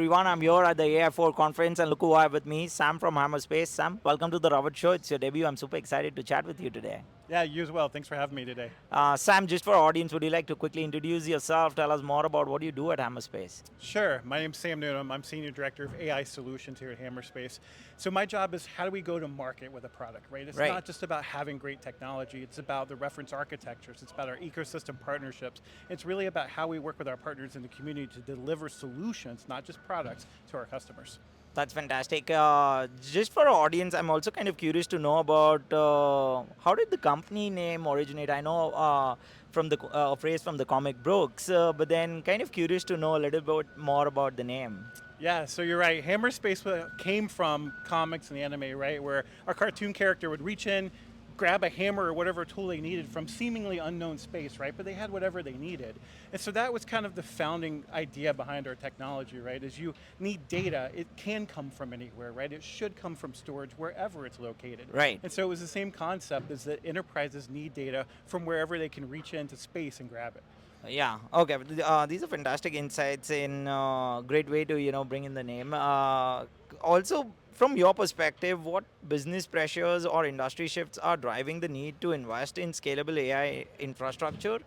everyone. I'm here at the AI4 conference and look who I have with me, Sam from Hammerspace. Sam, welcome to the Ravit Show. It's your debut. I'm super excited to chat with you today. Yeah, you as well. Thanks for having me today. Sam, just for our audience, would you like to quickly introduce yourself? Tell us more about what you do at Hammerspace. Sure. My name's Sam Newnam. I'm Senior Director of AI Solutions here at Hammerspace. So my job is how do we go to market with a product, right? It's Right. not just about having great technology. It's about the reference architectures. It's about our ecosystem partnerships. It's really about how we work with our partners in the community to deliver solutions, not just products, to our customers. That's fantastic. Just for our audience, I'm also kind of curious to know about how did the company name originate? I know from the a phrase from the comic books, but then kind of curious to know a little bit more about the name. Yeah, so you're right. Hammerspace came from comics and the anime, right? Where our cartoon character would reach in, grab a hammer or whatever tool they needed from seemingly unknown space, right? But they had whatever they needed. And so that was kind of the founding idea behind our technology, right? Is you need data, it can come from anywhere, right? It should come from storage wherever it's located. Right. And so it was the same concept is that enterprises need data from wherever they can reach into space and grab it. Yeah. Okay. These are fantastic insights in great way to bring in the name. Also, from your perspective, what business pressures or industry shifts are driving the need to invest in scalable AI infrastructure?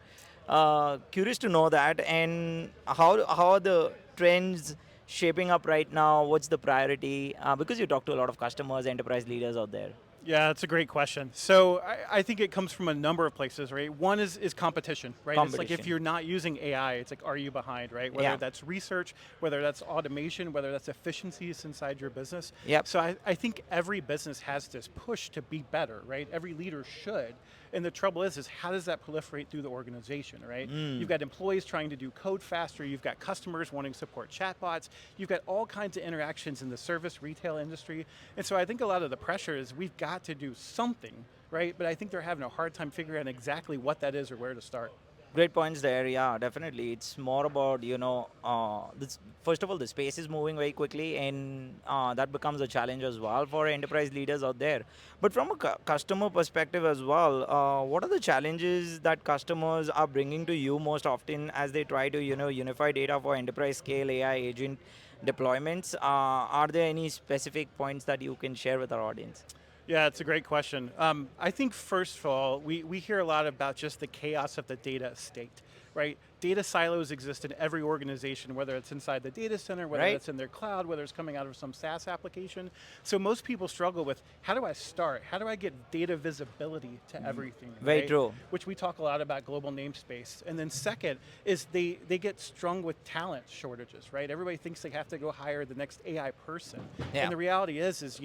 Curious to know that, and how are the trends shaping up right now? What's the priority? Because you talk to a lot of customers, enterprise leaders out there. Yeah, that's a great question. So I think it comes from a number of places, right? One is competition, right? It's like if Competition. you're not using AI, it's like, are you behind, right? Yeah. Whether that's research, whether that's automation, whether that's efficiencies inside your business. Yep. So I think every business has this push to be better, right? Every leader should. And the trouble is how does that proliferate through the organization, right? You've got employees trying to do code faster, you've got customers wanting to support chatbots, you've got all kinds of interactions in the service retail industry. And so I think a lot of the pressure is we've got to do something, right? But I think they're having a hard time figuring out exactly what that is or where to start. Great points there. Yeah, definitely. It's more about this. First of all, the space is moving very quickly, and that becomes a challenge as well for enterprise leaders out there. But from a customer perspective as well, what are the challenges that customers are bringing to you most often as they try to unify data for enterprise scale AI agent deployments? Are there any specific points that you can share with our audience? Yeah, it's a great question. I think first of all, we hear a lot about just the chaos of the data estate, right? Data silos exist in every organization, whether it's inside the data center, whether Right. it's in their cloud, whether it's coming out of some SaaS application. So most people struggle with how do I start? How do I get data visibility to everything? Very Right? true. Which we talk a lot about global namespace. And then second is they get strung with talent shortages, right? Everybody thinks they have to go hire the next AI person. Yeah. And the reality is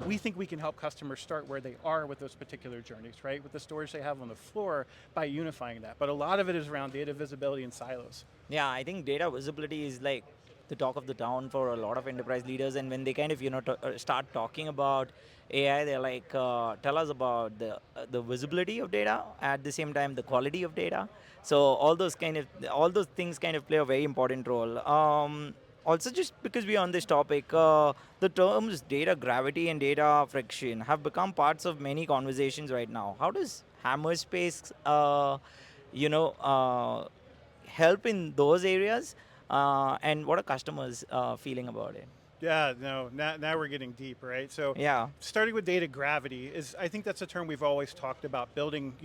we think we can help customers start where they are with those particular journeys, right? With the storage they have on the floor by unifying that. But a lot of it is around data visibility and silos. Yeah, I think data visibility is like the talk of the town for a lot of enterprise leaders. And when they kind of start talking about AI, they're like, tell us about the visibility of data. At the same time, the quality of data. So all those things kind of play a very important role. Also, just because we're on this topic, the terms data gravity and data friction have become parts of many conversations right now. How does Hammerspace, you know, uh, help in those areas, and what are customers feeling about it? Yeah, no, now we're getting deep, right? So Yeah. starting with data gravity is, I think that's a term we've always talked about, building,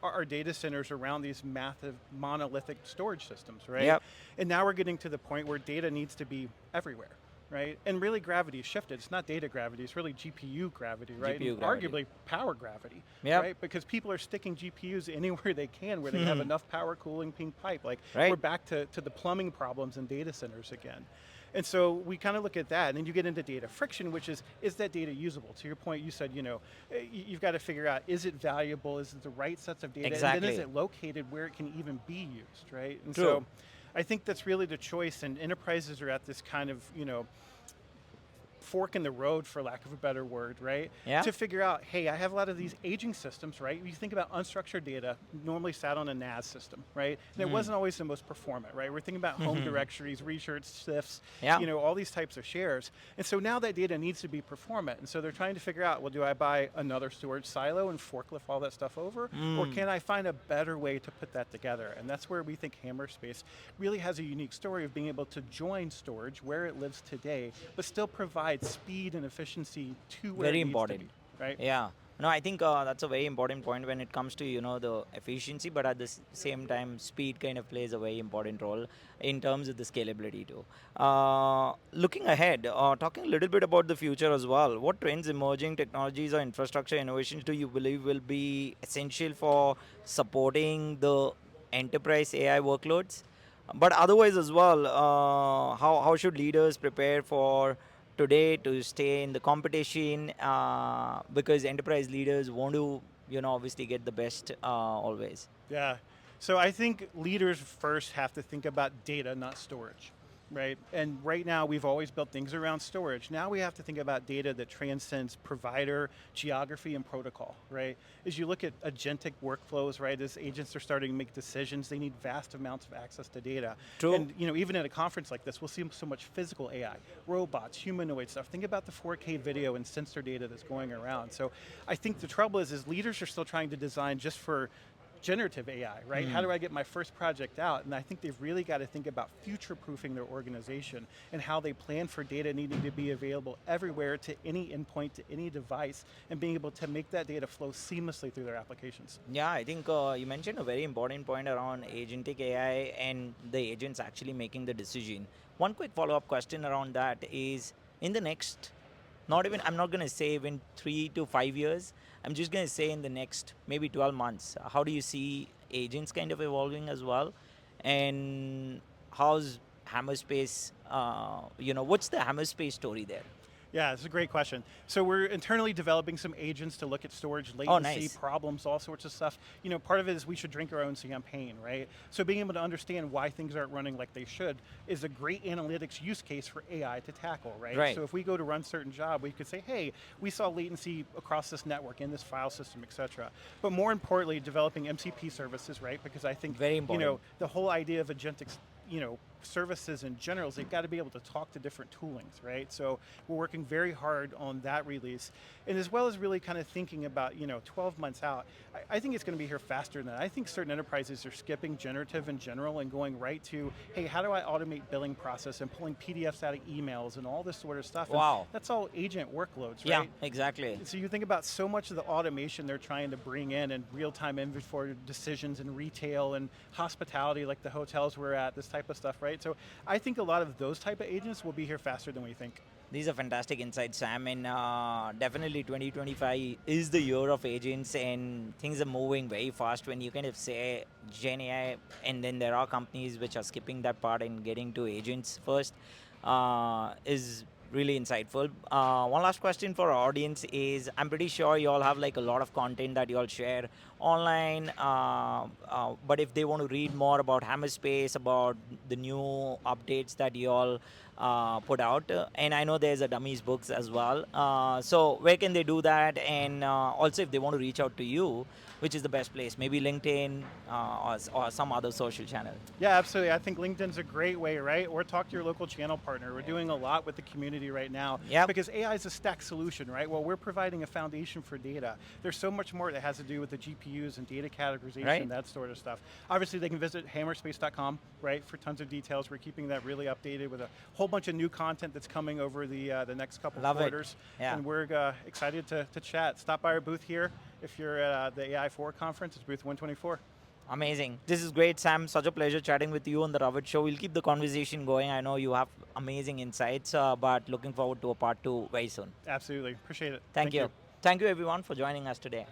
our data centers around these massive monolithic storage systems, right? Yep. And now we're getting to the point where data needs to be everywhere, right? And really gravity shifted. It's not data gravity, it's really GPU gravity, right? GPU And gravity. arguably power gravity, Yep. right? Because people are sticking GPUs anywhere they can where they have enough power cooling pink pipe. Like Right. we're back to the plumbing problems in data centers again. And so we kind of look at that, and then you get into data friction, which is that data usable? To your point, you said, you've got to figure out, is it valuable? Is it the right sets of data? And then is Exactly. it located where it can even be used, right? And True. so I think that's really the choice, and enterprises are at this kind of, fork in the road, for lack of a better word, right? Yeah. To figure out, hey, I have a lot of these aging systems, right? You think about unstructured data, normally sat on a NAS system, right? And it wasn't always the most performant, right? We're thinking about home directories, research, SIFs, Yeah. all these types of shares. And so now that data needs to be performant. And so they're trying to figure out, well, do I buy another storage silo and forklift all that stuff over? Or can I find a better way to put that together? And that's where we think Hammerspace really has a unique story of being able to join storage where it lives today, but still provide speed and efficiency to where Very it needs important. to be, right? Yeah. No, I think that's a very important point when it comes to the efficiency, but at the same time, speed kind of plays a very important role in terms of the scalability too. Looking ahead, talking a little bit about the future as well. What trends, emerging technologies, or infrastructure innovations do you believe will be essential for supporting the enterprise AI workloads? But otherwise as well, how should leaders prepare for today to stay in the competition, because enterprise leaders want to obviously get the best always. Yeah. So I think leaders first have to think about data, not storage, right? And right now we've always built things around storage. Now we have to think about data that transcends provider, geography, and protocol, right? As you look at agentic workflows, right, as agents are starting to make decisions, they need vast amounts of access to data. True. And even at a conference like this, we'll see so much physical AI, robots, humanoid stuff. Think about the 4K video and sensor data that's going around. So I think the trouble is leaders are still trying to design just for generative AI, right? How do I get my first project out? And I think they've really got to think about future-proofing their organization and how they plan for data needing to be available everywhere to any endpoint, to any device, and being able to make that data flow seamlessly through their applications. Yeah, I think you mentioned a very important point around agentic AI and the agents actually making the decision. One quick follow-up question around that is, in the next, I'm not going to say in 3 to 5 years, I'm just going to say in the next maybe 12 months, how do you see agents kind of evolving as well? And how's Hammerspace, what's the Hammerspace story there? Yeah, it's a great question. So we're internally developing some agents to look at storage latency, Oh, nice. problems, all sorts of stuff. Part of it is we should drink our own champagne, right? So being able to understand why things aren't running like they should is a great analytics use case for AI to tackle, right? Right. So if we go to run certain job, we could say, hey, we saw latency across this network, in this file system, et cetera. But more importantly, developing MCP services, right? Because I think, Very important. the whole idea of agentic services in general is they've got to be able to talk to different toolings, right? So we're working very hard on that release. And as well as really kind of thinking about, 12 months out, I think it's going to be here faster than that. I think certain enterprises are skipping generative in general and going right to, hey, how do I automate billing process and pulling PDFs out of emails and all this sort of stuff. Wow. And that's all agent workloads, right? Yeah, exactly. So you think about so much of the automation they're trying to bring in and real-time inventory decisions in retail and hospitality, like the hotels we're at, this type of stuff, right? So I think a lot of those type of agents will be here faster than we think. These are fantastic insights, Sam, and definitely 2025 is the year of agents, and things are moving very fast when you kind of say Gen AI, and then there are companies which are skipping that part and getting to agents first, is really insightful. One last question for our audience is, I'm pretty sure you all have like a lot of content that you all share online, but if they want to read more about Hammerspace, about the new updates that you all put out, and I know there's a dummies books as well, so where can they do that? And also if they want to reach out to you, which is the best place? Maybe LinkedIn, or some other social channel. Yeah, absolutely. I think LinkedIn's a great way, right? Or talk to your local channel partner. We're doing a lot with the community right now. Yep. Because AI is a stack solution, right? Well, we're providing a foundation for data. There's so much more that has to do with the GPUs and data categorization, Right. that sort of stuff. Obviously, they can visit hammerspace.com, right, for tons of details. We're keeping that really updated with a whole bunch of new content that's coming over the next couple Love it. quarters. Yeah. And we're excited to chat. Stop by our booth here. If you're at the AI4 conference, it's booth 124. Amazing. This is great, Sam. Such a pleasure chatting with you on the Ravit Show. We'll keep the conversation going. I know you have amazing insights, but looking forward to a part 2 very soon. Absolutely. Appreciate it. Thank you. Thank you, everyone, for joining us today.